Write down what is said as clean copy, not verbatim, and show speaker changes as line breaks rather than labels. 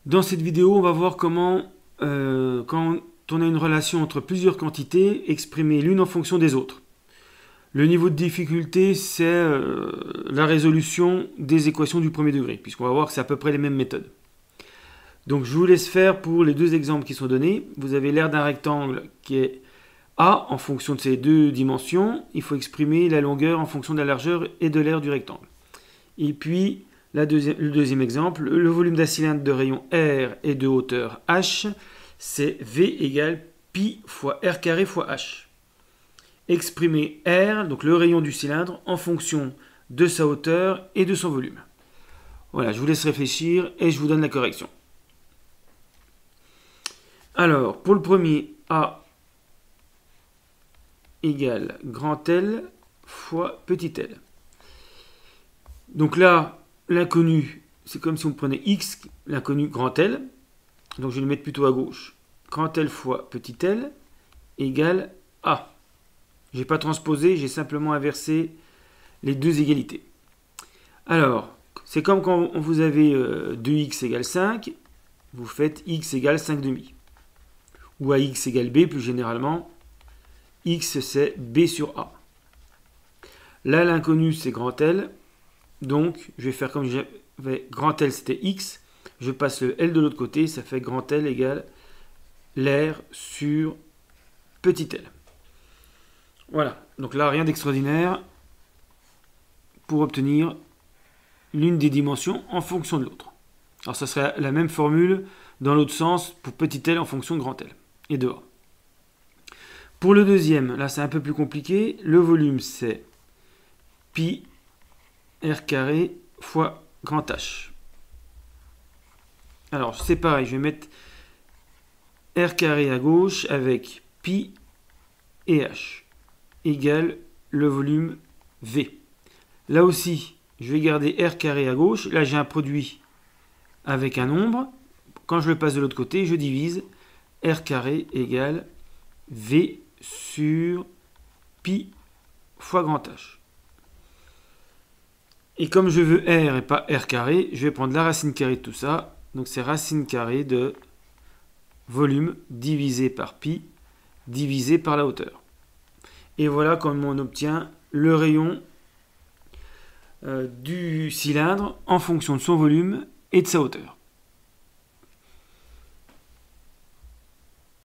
Dans cette vidéo, on va voir comment, quand on a une relation entre plusieurs quantités, exprimer l'une en fonction des autres. Le niveau de difficulté, c'est la résolution des équations du premier degré, puisqu'on va voir que c'est à peu près les mêmes méthodes. Donc je vous laisse faire pour les deux exemples qui sont donnés. Vous avez l'aire d'un rectangle qui est A en fonction de ces deux dimensions. Il faut exprimer la longueur en fonction de la largeur et de l'aire du rectangle. Et puis, le deuxième exemple, le volume d'un cylindre de rayon R et de hauteur H, c'est V égale pi fois R carré fois H. Exprimer R, donc le rayon du cylindre, en fonction de sa hauteur et de son volume. Voilà, je vous laisse réfléchir et je vous donne la correction. Alors, pour le premier, A égale grand L fois petit l. Donc là, l'inconnu, c'est comme si on prenait X, l'inconnu grand L. Donc je vais le mettre plutôt à gauche. Grand L fois petit l égale A. Je n'ai pas transposé, j'ai simplement inversé les deux égalités. Alors, c'est comme quand vous avez 2x égale 5, vous faites x égale 5 demi. Ou à x égale b, plus généralement, x c'est b sur a. Là, l'inconnu c'est grand L, donc je vais faire comme j'avais grand L c'était x, je passe le L de l'autre côté, ça fait grand L égale l'aire sur petit l. Voilà, donc là rien d'extraordinaire pour obtenir l'une des dimensions en fonction de l'autre. Alors ça serait la même formule dans l'autre sens pour petit l en fonction de grand L et de A. Pour le deuxième, là c'est un peu plus compliqué, le volume c'est pi r carré fois grand H. Alors c'est pareil, je vais mettre r carré à gauche avec pi et h égale le volume V. Là aussi, je vais garder r carré à gauche. Là, j'ai un produit avec un nombre. Quand je le passe de l'autre côté, je divise r carré égale V sur pi fois grand H. Et comme je veux r et pas r carré, je vais prendre la racine carrée de tout ça. Donc c'est racine carrée de volume divisé par pi divisé par la hauteur. Et voilà comment on obtient le rayon du cylindre en fonction de son volume et de sa hauteur.